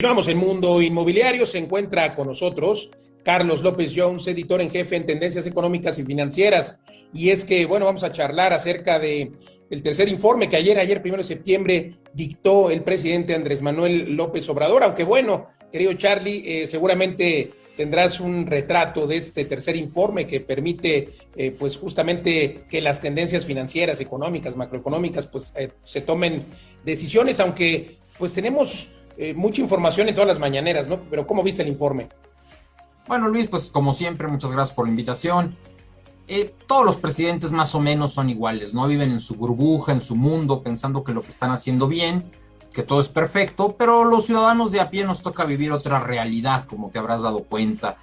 Continuamos en Mundo Inmobiliario. Se encuentra con nosotros Carlos López Jones, editor en jefe en Tendencias Económicas y Financieras. Y es que, bueno, vamos a charlar acerca de el tercer informe que ayer 1 de septiembre, dictó el presidente Andrés Manuel López Obrador. Aunque, bueno, querido Charlie, seguramente tendrás un retrato de este tercer informe que permite, pues justamente que las tendencias financieras, económicas, macroeconómicas, pues se tomen decisiones, aunque pues tenemos mucha información en todas las mañaneras, ¿no? Pero ¿cómo viste el informe? Bueno, Luis, pues como siempre, muchas gracias por la invitación. Todos los presidentes más o menos son iguales, ¿no? Viven en su burbuja, en su mundo, pensando que lo que están haciendo bien, que todo es perfecto, pero los ciudadanos de a pie nos toca vivir otra realidad, como te habrás dado cuenta.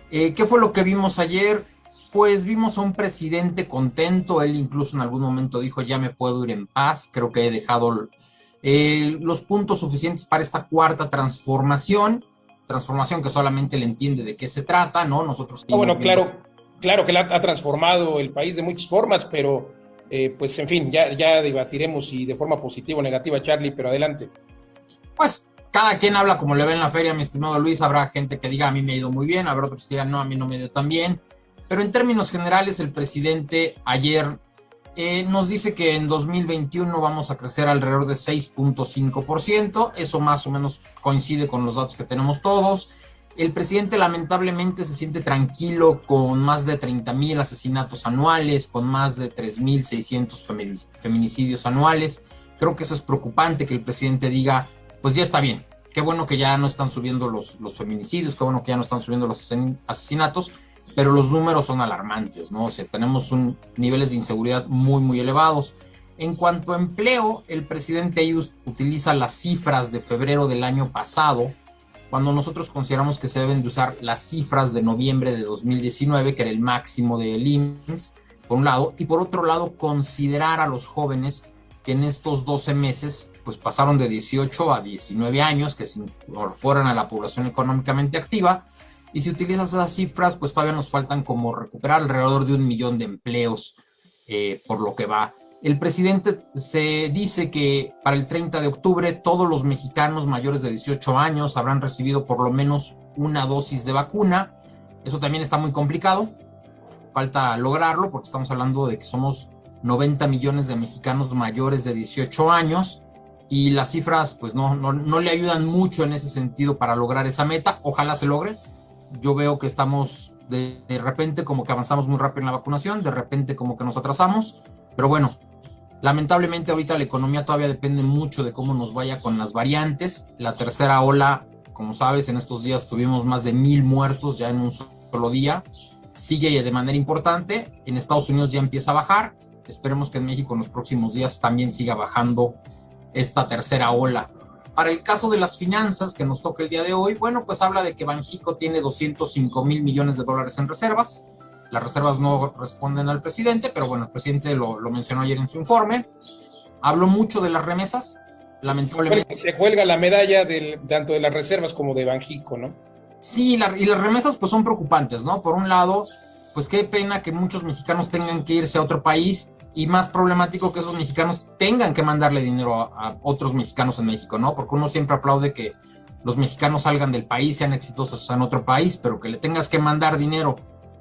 ¿Qué fue lo que vimos ayer? Pues vimos a un presidente contento. Él incluso en algún momento dijo, ya me puedo ir en paz, creo que he dejado los puntos suficientes para esta cuarta transformación que solamente le entiende de qué se trata, ¿no? Nosotros bueno, claro que ha transformado el país de muchas formas, pero pues en fin, ya debatiremos si de forma positiva o negativa, Charlie, pero adelante. Pues cada quien habla como le ve en la feria, mi estimado Luis. Habrá gente que diga, a mí me ha ido muy bien, habrá otros que digan, no, a mí no me ha ido tan bien, pero en términos generales el presidente ayer nos dice que en 2021 vamos a crecer alrededor de 6.5%, eso más o menos coincide con los datos que tenemos todos. El presidente lamentablemente se siente tranquilo con más de 30,000 asesinatos anuales, con más de 3,600 feminicidios anuales. Creo que eso es preocupante, que el presidente diga, pues ya está bien, qué bueno que ya no están subiendo los feminicidios, qué bueno que ya no están subiendo los asesinatos, pero los números son alarmantes, ¿no? O sea, tenemos niveles de inseguridad muy, muy elevados. En cuanto a empleo, el presidente utiliza las cifras de febrero del año pasado, cuando nosotros consideramos que se deben de usar las cifras de noviembre de 2019, que era el máximo del IMSS, por un lado, y por otro lado, considerar a los jóvenes que en estos 12 meses pues pasaron de 18 a 19 años, que se incorporan a la población económicamente activa. Y si utilizas esas cifras, pues todavía nos faltan como recuperar alrededor de 1 millón de empleos, por lo que va. El presidente se dice que para el 30 de octubre todos los mexicanos mayores de 18 años habrán recibido por lo menos una dosis de vacuna. Eso también está muy complicado. Falta lograrlo porque estamos hablando de que somos 90 millones de mexicanos mayores de 18 años y las cifras pues no le ayudan mucho en ese sentido para lograr esa meta. Ojalá se logre. Yo veo que estamos de repente como que avanzamos muy rápido en la vacunación, de repente como que nos atrasamos, pero bueno, lamentablemente ahorita la economía todavía depende mucho de cómo nos vaya con las variantes. La tercera ola, como sabes, en estos días tuvimos más de 1,000 muertos ya en un solo día, sigue de manera importante, en Estados Unidos ya empieza a bajar, esperemos que en México en los próximos días también siga bajando esta tercera ola. Para el caso de las finanzas que nos toca el día de hoy, bueno, pues habla de que Banxico tiene 205,000 millones de dólares en reservas. Las reservas no responden al presidente, pero bueno, el presidente lo mencionó ayer en su informe. Habló mucho de las remesas, lamentablemente. Se cuelga la medalla tanto de las reservas como de Banxico, ¿no? Sí, y las remesas pues son preocupantes, ¿no? Por un lado, pues qué pena que muchos mexicanos tengan que irse a otro país, y más problemático que esos mexicanos tengan que mandarle dinero a otros mexicanos en México, ¿no? Porque uno siempre aplaude que los mexicanos salgan del país, sean exitosos en otro país, pero que le tengas que mandar dinero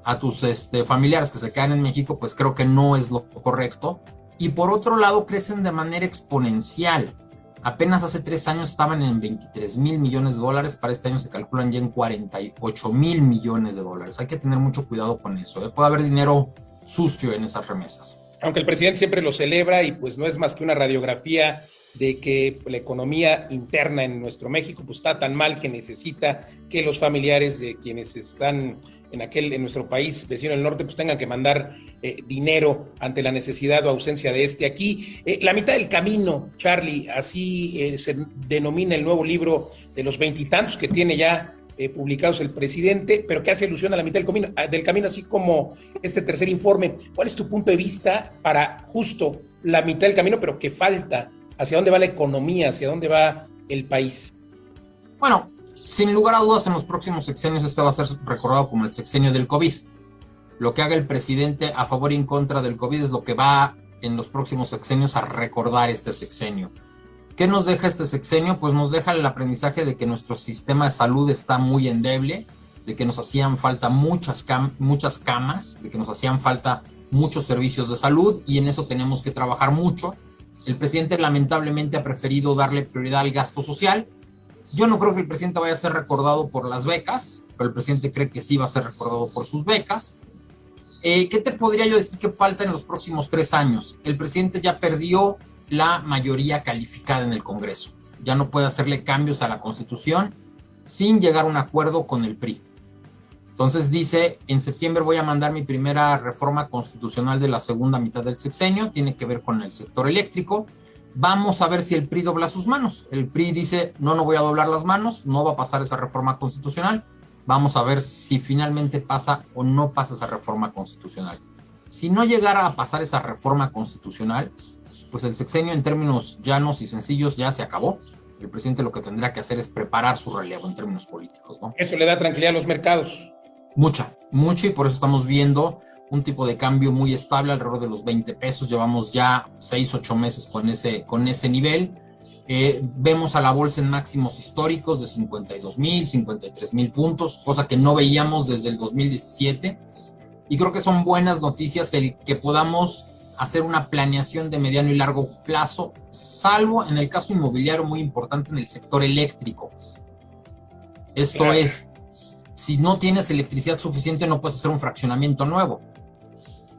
a tus familiares que se quedan en México, pues creo que no es lo correcto. Y por otro lado, crecen de manera exponencial. Apenas hace 3 años estaban en 23,000 millones de dólares, para este año se calculan ya en 48,000 millones de dólares. Hay que tener mucho cuidado con eso, ¿eh? Puede haber dinero sucio en esas remesas. Aunque el presidente siempre lo celebra y pues no es más que una radiografía de que la economía interna en nuestro México pues está tan mal que necesita que los familiares de quienes están en nuestro país vecino del norte pues tengan que mandar dinero ante la necesidad o ausencia de aquí. La mitad del camino, Charlie, así se denomina el nuevo libro de los 20 y tantos que tiene ya publicados el presidente, pero que hace alusión a la mitad del camino, así como este tercer informe. ¿Cuál es tu punto de vista para justo la mitad del camino, pero que falta? ¿Hacia dónde va la economía? ¿Hacia dónde va el país? Bueno, sin lugar a dudas, en los próximos sexenios este va a ser recordado como el sexenio del COVID. Lo que haga el presidente a favor y en contra del COVID es lo que va en los próximos sexenios a recordar este sexenio. ¿Qué nos deja este sexenio? Pues nos deja el aprendizaje de que nuestro sistema de salud está muy endeble, de que nos hacían falta muchas camas, de que nos hacían falta muchos servicios de salud, y en eso tenemos que trabajar mucho. El presidente lamentablemente ha preferido darle prioridad al gasto social. Yo no creo que el presidente vaya a ser recordado por las becas, pero el presidente cree que sí va a ser recordado por sus becas. ¿Qué te podría yo decir que falta en los próximos 3 años? El presidente ya perdió la mayoría calificada en el Congreso. Ya no puede hacerle cambios a la Constitución sin llegar a un acuerdo con el PRI. Entonces dice, en septiembre voy a mandar mi primera reforma constitucional de la segunda mitad del sexenio, tiene que ver con el sector eléctrico. Vamos a ver si el PRI dobla sus manos. El PRI dice, no voy a doblar las manos, no va a pasar esa reforma constitucional. Vamos a ver si finalmente pasa o no pasa esa reforma constitucional. Si no llegara a pasar esa reforma constitucional, pues el sexenio en términos llanos y sencillos ya se acabó. El presidente lo que tendrá que hacer es preparar su relevo en términos políticos, ¿no? Eso le da tranquilidad a los mercados. Mucha, y por eso estamos viendo un tipo de cambio muy estable alrededor de los 20 pesos. Llevamos ya 6-8 meses con ese nivel. Vemos a la bolsa en máximos históricos de 52,000, 53,000 puntos, cosa que no veíamos desde el 2017. Y creo que son buenas noticias el que podamos hacer una planeación de mediano y largo plazo, salvo en el caso inmobiliario muy importante en el sector eléctrico. Esto claro. Es, si no tienes electricidad suficiente no puedes hacer un fraccionamiento nuevo.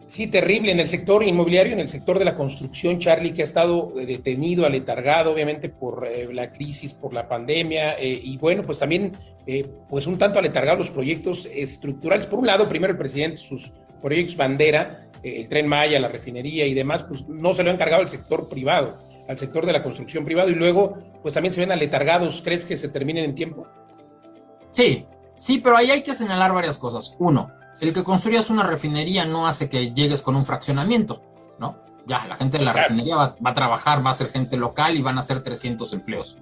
Sí, terrible en el sector inmobiliario, en el sector de la construcción, Charlie, que ha estado detenido, aletargado, obviamente por la crisis, por la pandemia, y bueno, pues también, pues un tanto aletargado los proyectos estructurales. Por un lado, primero el presidente, sus proyectos bandera, el Tren Maya, la refinería y demás, pues no se lo ha encargado al sector privado, al sector de la construcción privado, y luego, pues también se ven aletargados. ¿Crees que se terminen en tiempo? Sí, pero ahí hay que señalar varias cosas. Uno, el que construyas una refinería no hace que llegues con un fraccionamiento, ¿no? Ya, la gente de la refinería va a trabajar, va a ser gente local y van a ser 300 empleos.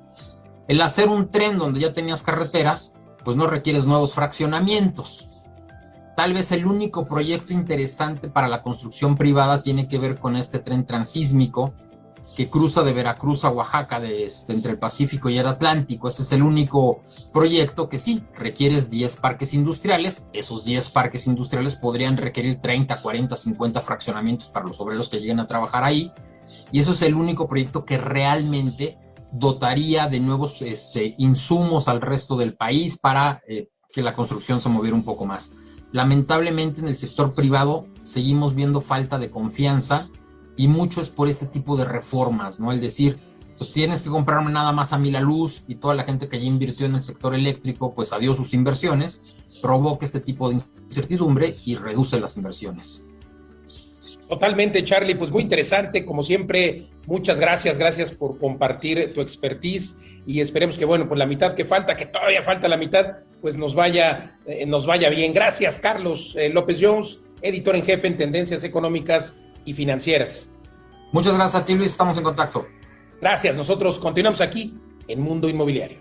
El hacer un tren donde ya tenías carreteras, pues no requieres nuevos fraccionamientos. Tal vez el único proyecto interesante para la construcción privada tiene que ver con este tren transísmico que cruza de Veracruz a Oaxaca, entre el Pacífico y el Atlántico. Ese es el único proyecto que sí, requieres 10 parques industriales. Esos 10 parques industriales podrían requerir 30, 40, 50 fraccionamientos para los obreros que lleguen a trabajar ahí. Y eso es el único proyecto que realmente dotaría de nuevos insumos al resto del país para que la construcción se moviera un poco más. Lamentablemente en el sector privado seguimos viendo falta de confianza, y mucho es por este tipo de reformas, ¿no? El decir, pues tienes que comprarme nada más a mí la luz, y toda la gente que ya invirtió en el sector eléctrico, pues adiós sus inversiones, provoca este tipo de incertidumbre y reduce las inversiones. Totalmente, Charlie, pues muy interesante, como siempre, muchas gracias por compartir tu expertise, y esperemos que, bueno, pues la mitad que falta, que todavía falta la mitad, pues nos vaya bien. Gracias, Carlos López Jones, editor en jefe en Tendencias Económicas y Financieras. Muchas gracias a ti, Luis, estamos en contacto. Gracias, nosotros continuamos aquí en Mundo Inmobiliario.